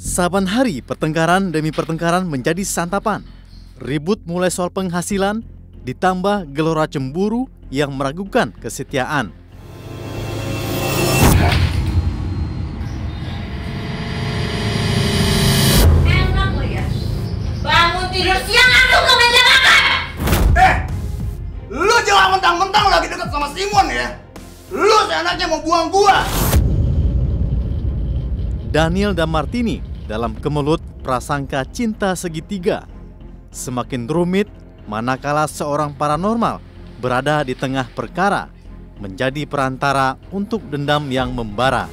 Saban hari pertengkaran demi pertengkaran menjadi santapan. Ribut mulai soal penghasilan, ditambah gelora cemburu yang meragukan kesetiaan. Enak lo ya, bangun tidur siang langsung ke meja makan. Lu jangan mentang-mentang lagi deket sama Simon ya. Lu seenaknya mau buang gua. Daniel dan Martini dalam kemelut prasangka cinta segitiga. Semakin rumit manakala seorang paranormal berada di tengah perkara, menjadi perantara untuk dendam yang membara.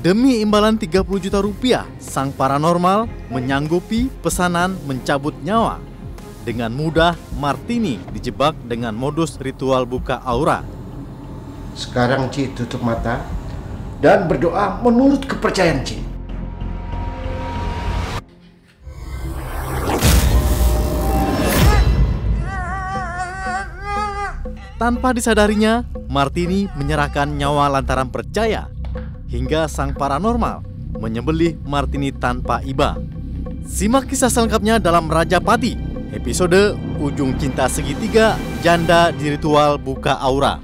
Demi imbalan 30 juta rupiah, sang paranormal menyanggupi pesanan mencabut nyawa. Dengan mudah, Martini dijebak dengan modus ritual buka aura. Sekarang Ci tutup mata dan berdoa menurut kepercayaan Ci. Tanpa disadarinya, Martini menyerahkan nyawa lantaran percaya, hingga sang paranormal menyembelih Martini tanpa iba. Simak kisah selengkapnya dalam Rajapati, episode Ujung Cinta Segitiga Janda di Ritual Buka Aura.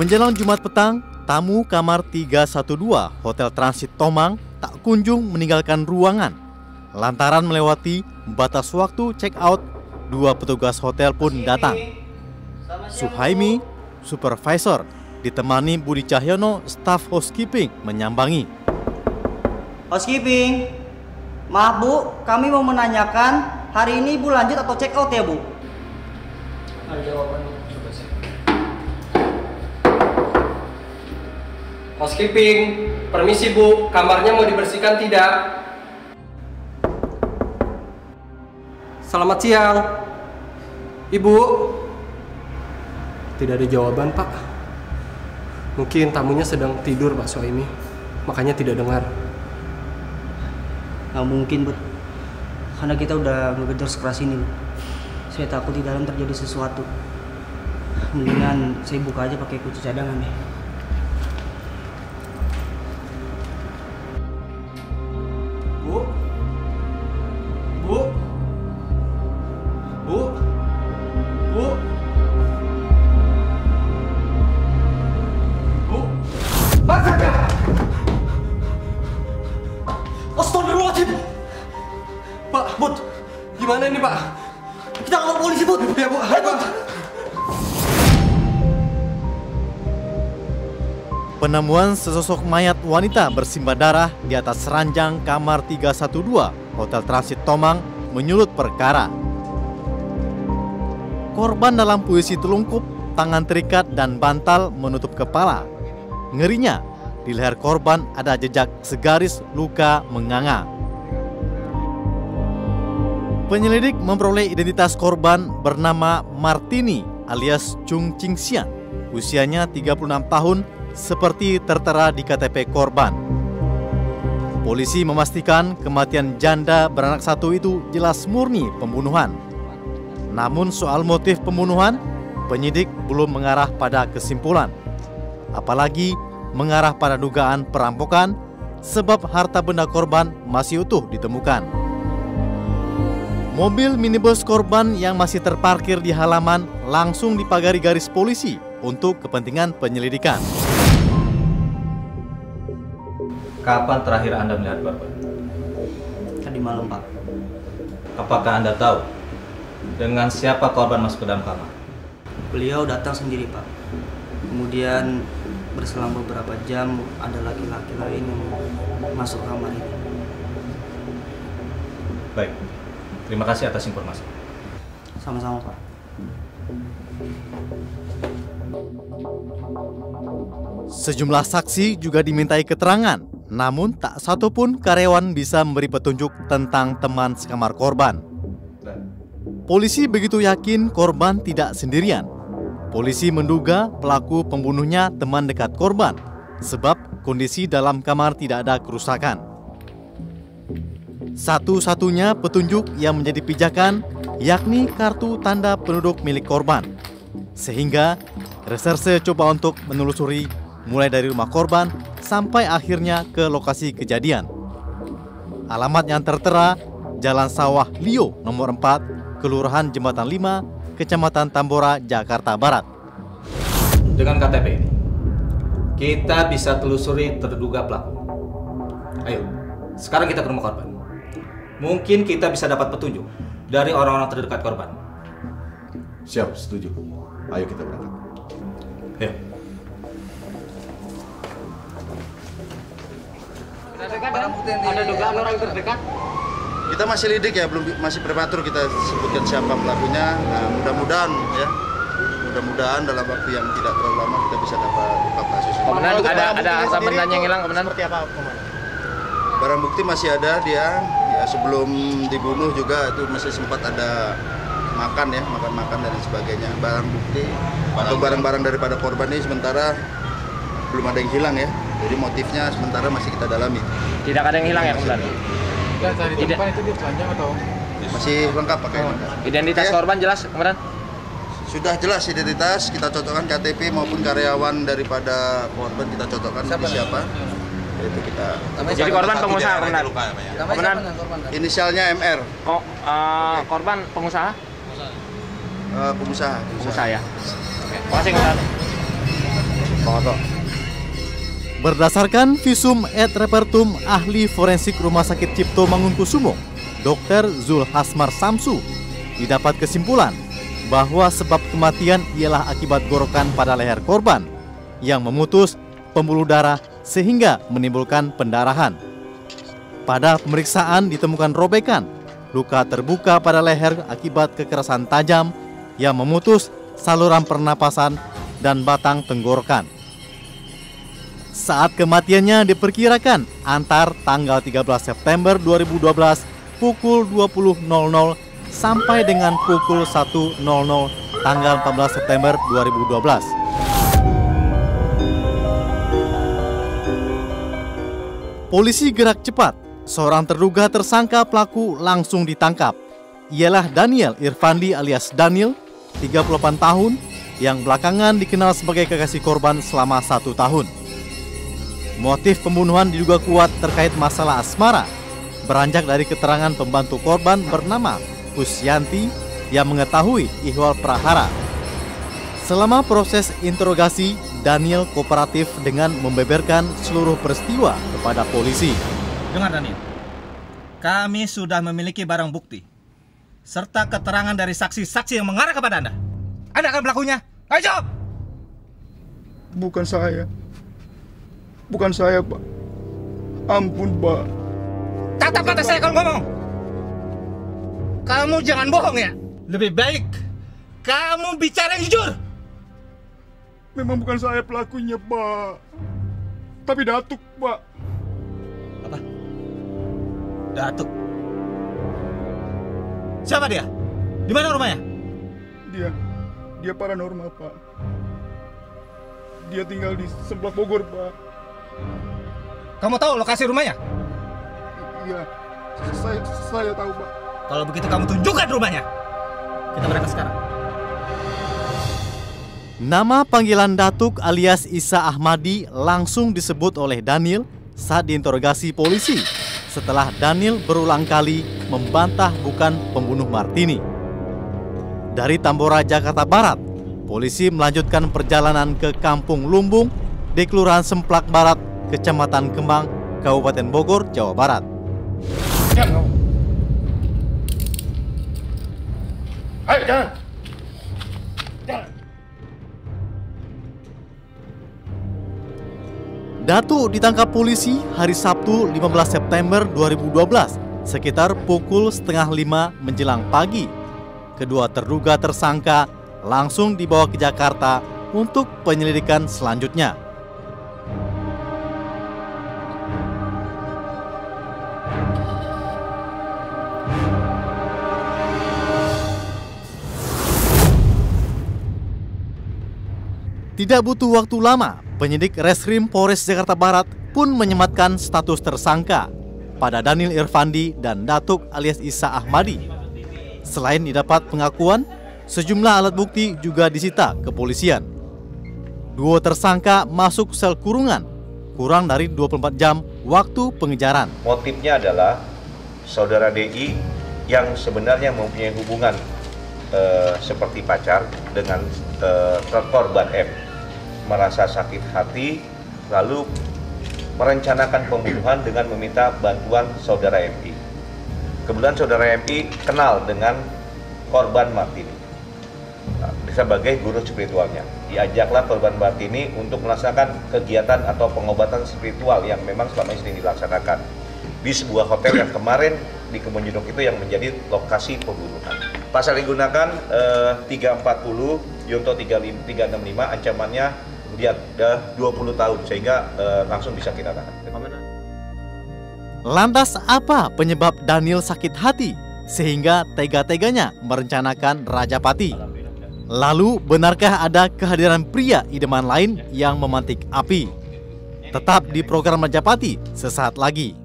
Menjelang Jumat petang, tamu kamar 312 Hotel Transit Tomang tak kunjung meninggalkan ruangan. Lantaran melewati batas waktu check out, dua petugas hotel pun datang. Suhaimi, supervisor, ditemani Budi Cahyono, staf housekeeping, menyambangi. Housekeeping, maaf Bu, kami mau menanyakan hari ini Ibu lanjut atau check out ya Bu? Ada jawaban. Housekeeping, permisi Bu, kamarnya mau dibersihkan tidak? Selamat siang, Ibu. Tidak ada jawaban Pak. Mungkin tamunya sedang tidur Pak Suhaimi, makanya tidak dengar. Nggak mungkin Bu, karena kita udah ngegedor sekeras ini Bu. Saya takut di dalam terjadi sesuatu. Mendingan saya buka aja pakai kunci cadangan deh. Bu? Bu? Bu? Bu? Bu? Astagfirullahaladzim! Pak, Bud, gimana ini Pak? Kita lapor polisi Bud! Ya Bu, ayo Pak. Penemuan sesosok mayat wanita bersimbah darah di atas ranjang kamar 312 Hotel Transit Tomang menyulut perkara. Korban dalam posisi telungkup, tangan terikat dan bantal menutup kepala. Ngerinya, di leher korban ada jejak segaris luka menganga. Penyelidik memperoleh identitas korban bernama Martini alias Chung Ching Sian. Usianya 36 tahun, seperti tertera di KTP korban. Polisi memastikan kematian janda beranak satu itu jelas murni pembunuhan. Namun soal motif pembunuhan, penyidik belum mengarah pada kesimpulan. Apalagi mengarah pada dugaan perampokan, sebab harta benda korban masih utuh ditemukan. Mobil minibus korban yang masih terparkir di halaman langsung dipagari garis polisi untuk kepentingan penyelidikan. Kapan terakhir Anda melihat korban? Tadi malam Pak. Apakah Anda tahu dengan siapa korban masuk ke dalam kamar? Beliau datang sendiri Pak. Kemudian berselang beberapa jam ada laki-laki lain yang masuk kamar ini. Baik, terima kasih atas informasi. Sama-sama Pak. Sejumlah saksi juga dimintai keterangan, namun tak satu pun karyawan bisa memberi petunjuk tentang teman sekamar korban. Polisi begitu yakin korban tidak sendirian. Polisi menduga pelaku pembunuhnya teman dekat korban, sebab kondisi dalam kamar tidak ada kerusakan. Satu-satunya petunjuk yang menjadi pijakan yakni kartu tanda penduduk milik korban. Sehingga reserse coba untuk menelusuri mulai dari rumah korban sampai akhirnya ke lokasi kejadian. Alamat yang tertera Jalan Sawah Lio nomor 4, Kelurahan Jembatan 5, Kecamatan Tambora, Jakarta Barat. Dengan KTP ini, kita bisa telusuri terduga pelaku. Ayo, sekarang kita ke rumah korban. Mungkin kita bisa dapat petunjuk dari orang-orang terdekat korban. Siap, setuju. Ayo kita berangkat. Ayo. Ada dugaan orang terdekat? Kita masih lidik ya, masih prematur kita sebutkan siapa pelakunya. Nah, mudah-mudahan dalam waktu yang tidak terlalu lama kita bisa dapat ungkap kasus. Komandan, ada harta bendanya yang hilang, Komandan? Seperti apa, Komandan? Barang bukti masih ada dia. Ya, sebelum dibunuh juga itu masih sempat ada makan dan sebagainya. Barang bukti atau barang-barang daripada korban ini sementara belum ada yang hilang ya. Jadi motifnya sementara masih kita dalami. Tidak ada yang hilang ya, Komandan? Tidak. Itu dia telanjang atau? Masih lengkap pakai. Identitas korban jelas, Komandan? Sudah jelas identitas, kita cocokkan KTP maupun karyawan daripada korban kita cocokkan siapa. Itu kita. Jadi korban pengusaha, Komandan? Komandan? Inisialnya MR. Oh, korban pengusaha? Pengusaha ya. Oke. Makasih, Komandan. Pengoto. Berdasarkan visum et repertum ahli forensik Rumah Sakit Cipto Mangunkusumo, Dr. Zul Hasmar Samsu, didapat kesimpulan bahwa sebab kematian ialah akibat gorokan pada leher korban yang memutus pembuluh darah sehingga menimbulkan pendarahan. Pada pemeriksaan ditemukan robekan, luka terbuka pada leher akibat kekerasan tajam yang memutus saluran pernapasan dan batang tenggorokan. Saat kematiannya diperkirakan antar tanggal 13 September 2012 pukul 20.00 sampai dengan pukul 1.00 tanggal 14 September 2012. Polisi gerak cepat. Seorang terduga tersangka pelaku langsung ditangkap. Ialah Daniel Irfandi alias Daniel, 38 tahun, yang belakangan dikenal sebagai kekasih korban selama 1 tahun. Motif pembunuhan diduga kuat terkait masalah asmara, beranjak dari keterangan pembantu korban bernama Pusyanti yang mengetahui ihwal prahara. Selama proses interogasi, Daniel kooperatif dengan membeberkan seluruh peristiwa kepada polisi. Dengar Daniel, kami sudah memiliki barang bukti serta keterangan dari saksi-saksi yang mengarah kepada Anda. Anda kan pelakunya? Ayo jawab! Bukan saya. Bukan saya, Pak. Ampun, Pak. Tatap mata saya kalau ngomong. Kamu jangan bohong ya. Lebih baik kamu bicara yang jujur. Memang bukan saya pelakunya, Pak. Tapi Datuk, Pak. Apa? Datuk? Siapa dia? Di mana rumahnya? Dia paranormal, Pak. Dia tinggal di sebelah Bogor, Pak. Kamu tahu lokasi rumahnya? Iya, saya tahu, Pak. Kalau begitu kamu tunjukkan rumahnya. Kita berangkat sekarang. Nama panggilan Datuk alias Isa Ahmadi langsung disebut oleh Daniel saat diinterogasi polisi setelah Daniel berulang kali membantah bukan pembunuh Martini. Dari Tambora, Jakarta Barat, polisi melanjutkan perjalanan ke Kampung Lumbung di Kelurahan Semplak Barat, Kecamatan Kemang, Kabupaten Bogor, Jawa Barat. Ayo, jalan. Datuk ditangkap polisi hari Sabtu 15 September 2012 sekitar pukul 4:30 menjelang pagi. Kedua terduga tersangka langsung dibawa ke Jakarta untuk penyelidikan selanjutnya. Tidak butuh waktu lama, penyidik Reskrim Polres Jakarta Barat pun menyematkan status tersangka pada Daniel Irfandi dan Datuk alias Isa Ahmadi. Selain didapat pengakuan, sejumlah alat bukti juga disita kepolisian. Dua tersangka masuk sel kurungan kurang dari 24 jam waktu pengejaran. Motifnya adalah saudara DI yang sebenarnya mempunyai hubungan seperti pacar dengan korban M, merasa sakit hati lalu merencanakan pembunuhan dengan meminta bantuan saudara MI. Kebetulan saudara MI kenal dengan korban Martini sebagai guru spiritualnya. Diajaklah korban Martini untuk melaksanakan kegiatan atau pengobatan spiritual yang memang selama ini dilaksanakan di sebuah hotel yang kemarin di Kebon Judong itu yang menjadi lokasi pembunuhan. Pasal digunakan 340 Yunto 365, ancamannya dia 20 tahun sehingga langsung bisa kita tahan. Lantas apa penyebab Daniel sakit hati sehingga tega-teganya merencanakan rajapati? Lalu benarkah ada kehadiran pria idaman lain yang memantik api? Tetap di program Rajapati sesaat lagi.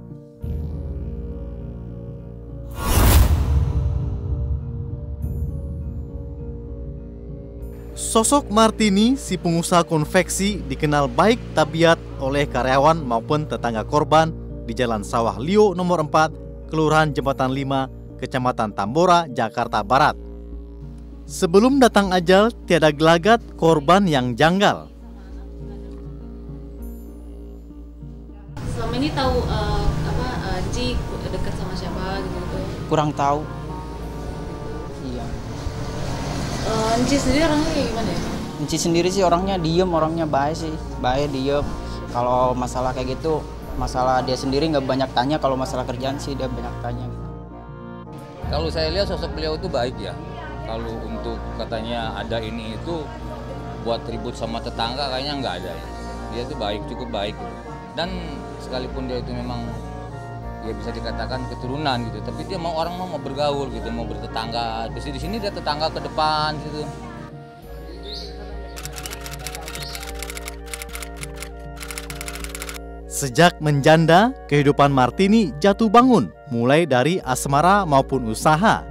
Sosok Martini, si pengusaha konveksi, dikenal baik tabiat oleh karyawan maupun tetangga korban di Jalan Sawah Lio nomor 4, Kelurahan Jembatan 5, Kecamatan Tambora, Jakarta Barat. Sebelum datang ajal, tiada gelagat korban yang janggal. Selama ini tahu Ci dekat sama siapa gitu? Kurang tahu. Iya. Ci sendiri orangnya kayak gimana ya? Ci sendiri sih orangnya diem, orangnya baik sih, baik diem. Kalau masalah kayak gitu, masalah dia sendiri nggak banyak tanya. Kalau masalah kerjaan sih dia banyak tanya. Kalau saya lihat sosok beliau itu baik ya. Kalau untuk katanya ada ini itu buat ribut sama tetangga kayaknya nggak ada. Dia itu baik, cukup baik gitu. Dan sekalipun dia itu memang ya bisa dikatakan keturunan gitu, tapi dia mau orang mau bergaul gitu, mau bertetangga. Di sini dia tetangga ke depan gitu. Sejak menjanda, kehidupan Martini jatuh bangun, mulai dari asmara maupun usaha.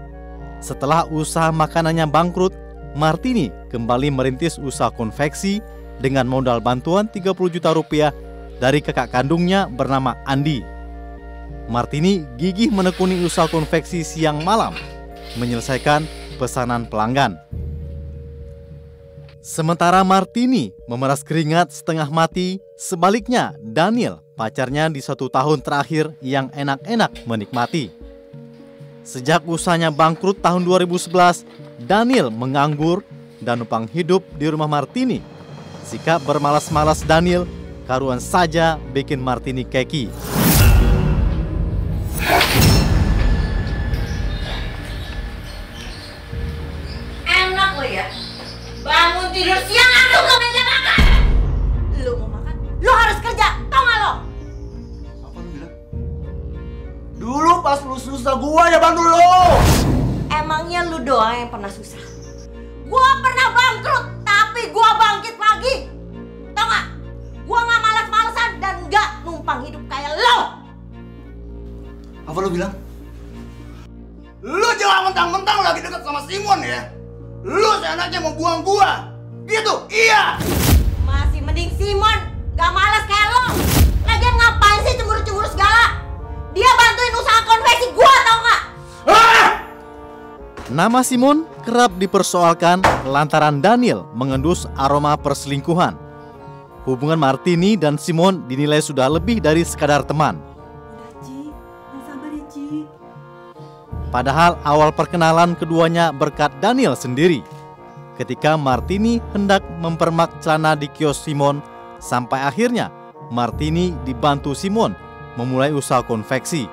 Setelah usaha makanannya bangkrut, Martini kembali merintis usaha konveksi dengan modal bantuan 30 juta rupiah dari kakak kandungnya bernama Andi. Martini gigih menekuni usaha konveksi siang malam, menyelesaikan pesanan pelanggan. Sementara Martini memeras keringat setengah mati, sebaliknya Daniel, pacarnya di 1 tahun terakhir yang enak-enak menikmati. Sejak usahanya bangkrut tahun 2011, Daniel menganggur dan numpang hidup di rumah Martini. Sikap bermalas-malas Daniel karuan saja bikin Martini keki. Enak lo ya, bangun tidur siang langsung ke meja makan. Lo mau makan, lo harus kerja, tau gak lo? Apa lu bilang? Dulu pas lu susah gua ya bantu lu. Emangnya lu doang yang pernah susah? Gua pernah bangkrut, tapi gua bangkit lagi. Tau gak? Gua gak malas-malesan dan gak numpang hidup kayak lo. Apa lu bilang? Lu jangan mentang-mentang lagi dekat sama Simon ya. Lu seenaknya mau buang gua. Gitu, iya. Masih mending Simon, gak malas kayak lo. Lagian ngapain sih cemburu-cemburu segala? Dia bantuin usaha konveksi gua, tau gak? Nama Simon kerap dipersoalkan lantaran Daniel mengendus aroma perselingkuhan. Hubungan Martini dan Simon dinilai sudah lebih dari sekadar teman. Padahal awal perkenalan keduanya berkat Daniel sendiri. Ketika Martini hendak mempermak celana di kios Simon, sampai akhirnya Martini dibantu Simon memulai usaha konveksi.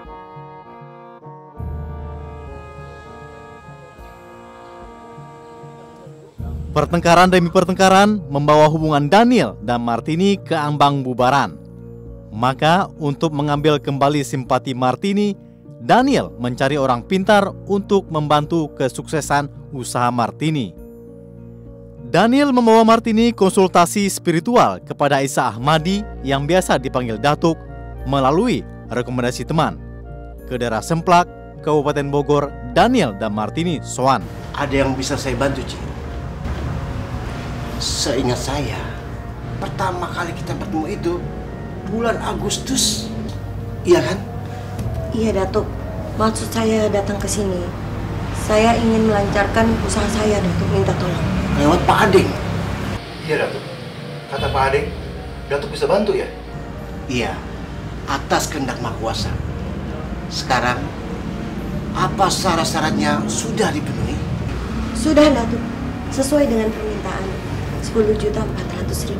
Pertengkaran demi pertengkaran membawa hubungan Daniel dan Martini ke ambang bubaran. Maka untuk mengambil kembali simpati Martini, Daniel mencari orang pintar untuk membantu kesuksesan usaha Martini. Daniel membawa Martini konsultasi spiritual kepada Isa Ahmadi yang biasa dipanggil Datuk melalui rekomendasi teman. Ke daerah Semplak, Kabupaten Bogor, Daniel dan Martini sowan. Ada yang bisa saya bantu, Ci? Seingat saya, pertama kali kita bertemu itu bulan Agustus, iya kan? Iya, Datuk. Maksud saya datang ke sini, saya ingin melancarkan usaha saya, Datuk. Minta tolong. Lewat Pak Ading? Iya, Datuk. Kata Pak Ading, Datuk bisa bantu ya? Iya, atas kehendak Maha Kuasa. Sekarang, apa syarat-syaratnya sudah dipenuhi? Sudah, Datuk. Sesuai dengan permintaan. 10.400.000.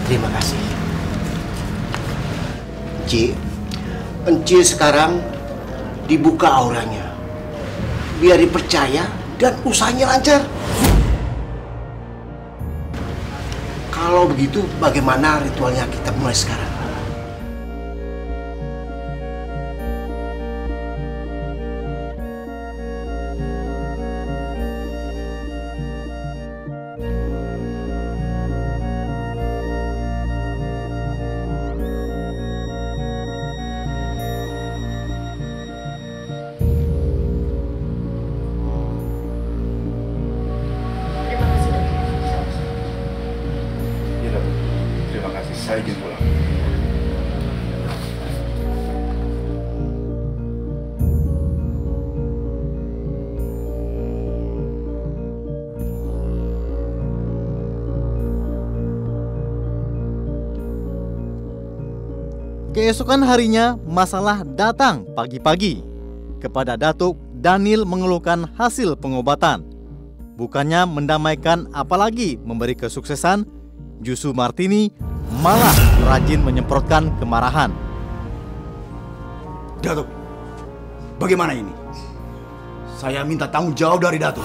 Terima kasih. Enci sekarang dibuka auranya. Biar dipercaya dan usahanya lancar. Kalau begitu, bagaimana ritualnya kita mulai sekarang? Saya izin pulang. Keesokan harinya, masalah datang pagi-pagi. Kepada Datuk, Daniel mengeluhkan hasil pengobatan. Bukannya mendamaikan apalagi memberi kesuksesan, justru Martini malah rajin menyemprotkan kemarahan. Datuk, bagaimana ini? Saya minta tanggung jawab dari Datuk.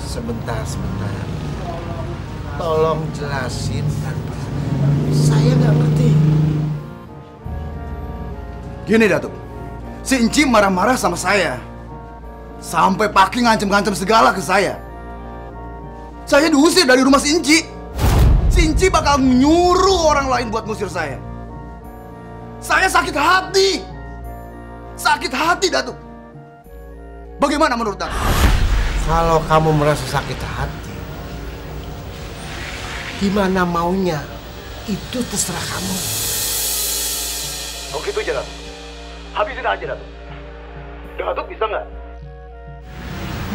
Sebentar. Tolong jelasin. Saya nggak ngerti. Gini, Datuk. Si Enci marah-marah sama saya. Sampai Paki ngancem-ngancem segala ke saya. Saya diusir dari rumah si Enci. Si Enci bakal menyuruh orang lain buat ngusir saya. Saya sakit hati. Sakit hati, Datuk. Bagaimana menurut Datuk? Kalau kamu merasa sakit hati, gimana maunya, itu terserah kamu. Oh gitu aja, Datuk. Habisin aja, Datuk. Datuk bisa nggak?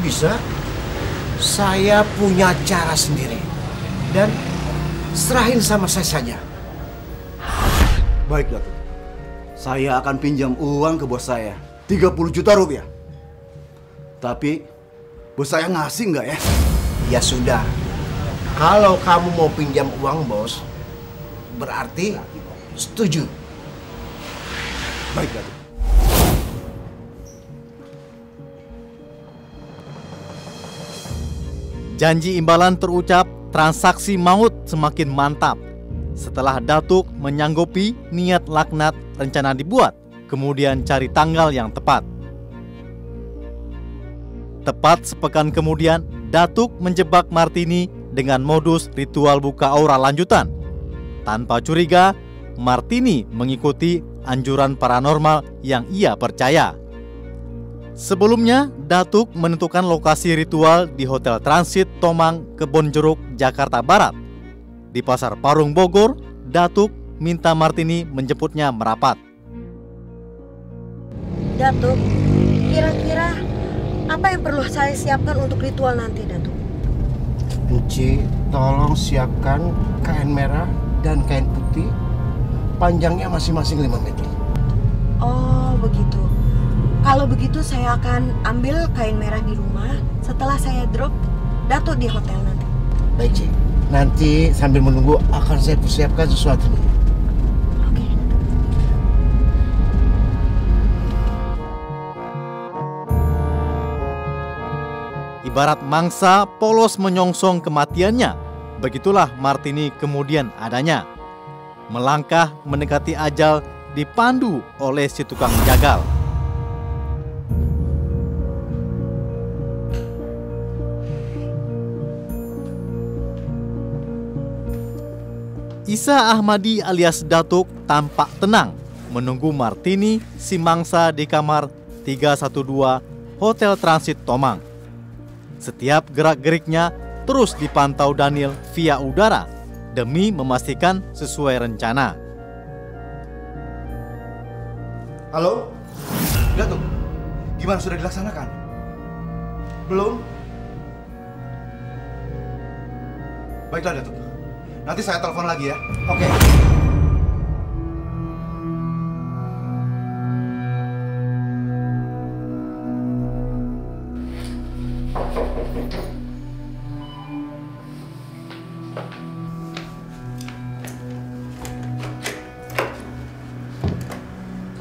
Bisa. Saya punya cara sendiri. Dan serahin sama saya saja. Baik, Datuk. Saya akan pinjam uang ke bos saya. 30 juta rupiah. Tapi, bos saya ngasih nggak ya? Ya sudah. Kalau kamu mau pinjam uang, bos, berarti setuju. Baik, Datuk. Janji imbalan terucap, transaksi maut semakin mantap. Setelah Datuk menyanggupi niat laknat, rencana dibuat, kemudian cari tanggal yang tepat. Tepat sepekan kemudian, Datuk menjebak Martini dengan modus ritual buka aura lanjutan. Tanpa curiga, Martini mengikuti anjuran paranormal yang ia percaya. Sebelumnya, Datuk menentukan lokasi ritual di Hotel Transit Tomang, Kebonjeruk, Jakarta Barat. Di Pasar Parung Bogor, Datuk minta Martini menjemputnya merapat. Datuk, kira-kira apa yang perlu saya siapkan untuk ritual nanti, Datuk? Enci, tolong siapkan kain merah dan kain putih. Panjangnya masing-masing 5 meter. Oh, begitu. Kalau begitu saya akan ambil kain merah di rumah. Setelah saya drop Datuk di hotel nanti. Baik, Cik. Nanti sambil menunggu akan saya persiapkan sesuatu. Oke. Ibarat mangsa polos menyongsong kematiannya, begitulah Martini kemudian adanya. Melangkah mendekati ajal dipandu oleh si tukang jagal. Isa Ahmadi alias Datuk tampak tenang menunggu Martini si mangsa di kamar 312 Hotel Transit Tomang. Setiap gerak-geriknya terus dipantau Daniel via udara demi memastikan sesuai rencana. Halo? Datuk, gimana sudah dilaksanakan? Belum? Baiklah Datuk, nanti saya telepon lagi ya. Oke.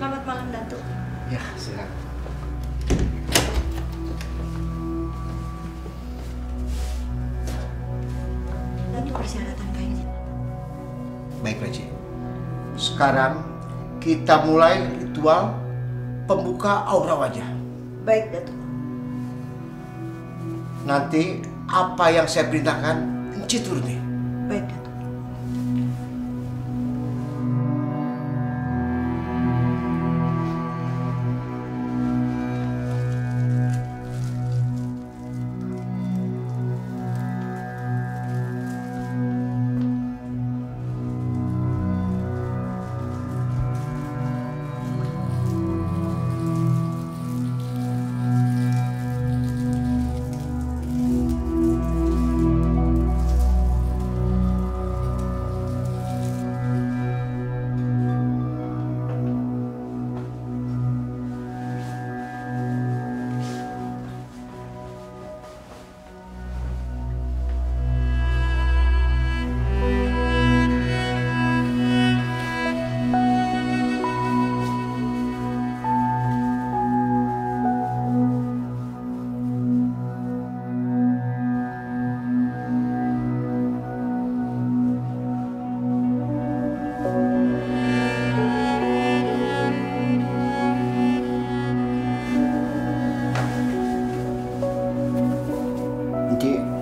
Selamat malam, Datuk. Ya, silakan. Datuk, persyaratan kayaknya. Baik, Reci. Sekarang kita mulai ritual pembuka aura wajah. Baik, Datuk. Nanti apa yang saya perintahkan, Enci turuti. Baik, Datuk.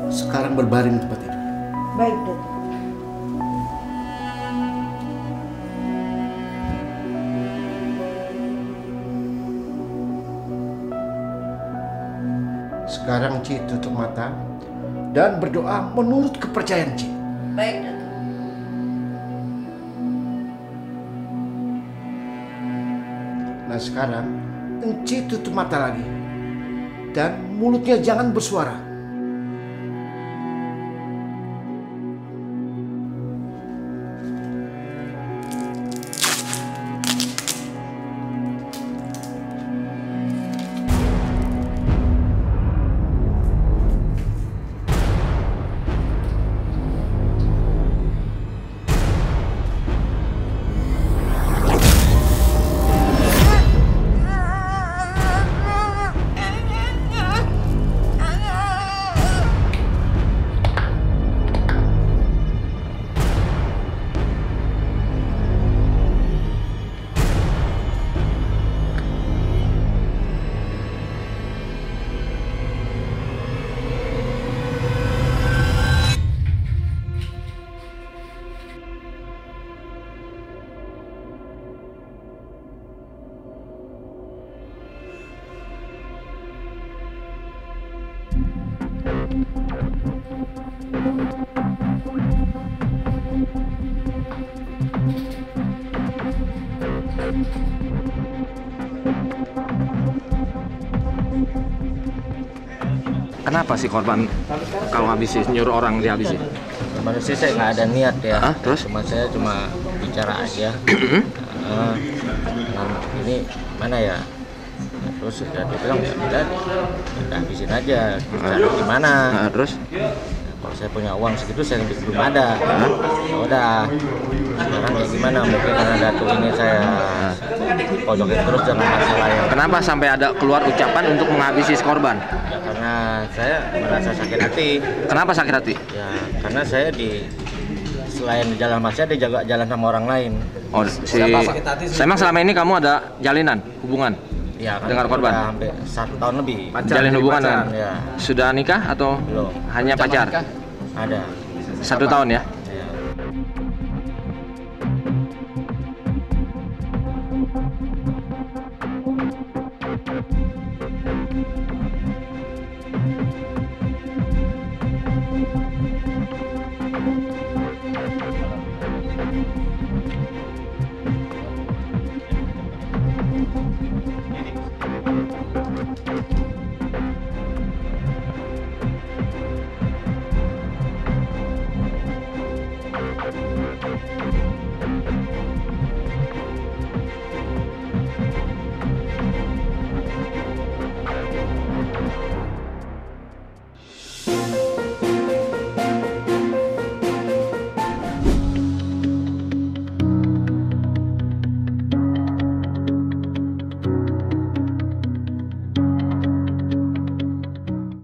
Sekarang berbaring di tempat tidur. Baik, Datuk. Sekarang Ci tutup mata dan berdoa menurut kepercayaan Ci. Baik, Datuk. Nah sekarang Enci tutup mata lagi dan mulutnya jangan bersuara. Kenapa sih korban kalau ngabisin, nyuruh orang dihabisin? Sebenarnya sih saya nggak ada niat ya. Terus? Saya cuma bicara aja. Ini mana ya? Terus ya dibilang ya udah habisin aja. Terus gimana? Terus? Kalau saya punya uang segitu saya belum ada. Ya udah. Sekarang ya gimana? Mungkin karena Datuk ini saya pojokin terus dengan masalah yang. Kenapa sampai ada keluar ucapan untuk menghabisi si korban? Ya karena saya merasa sakit hati. Kenapa sakit hati? Ya karena saya selain di jalan sama saya, dia juga jalan sama orang lain. Oh, memang selama ini kamu ada jalinan hubungan Ya, kan dengan korban? Hampir 1 tahun lebih. Jalin hubungan dengan? Ya. Sudah nikah atau belum? hanya pacar? Ada. 1 tahun ya?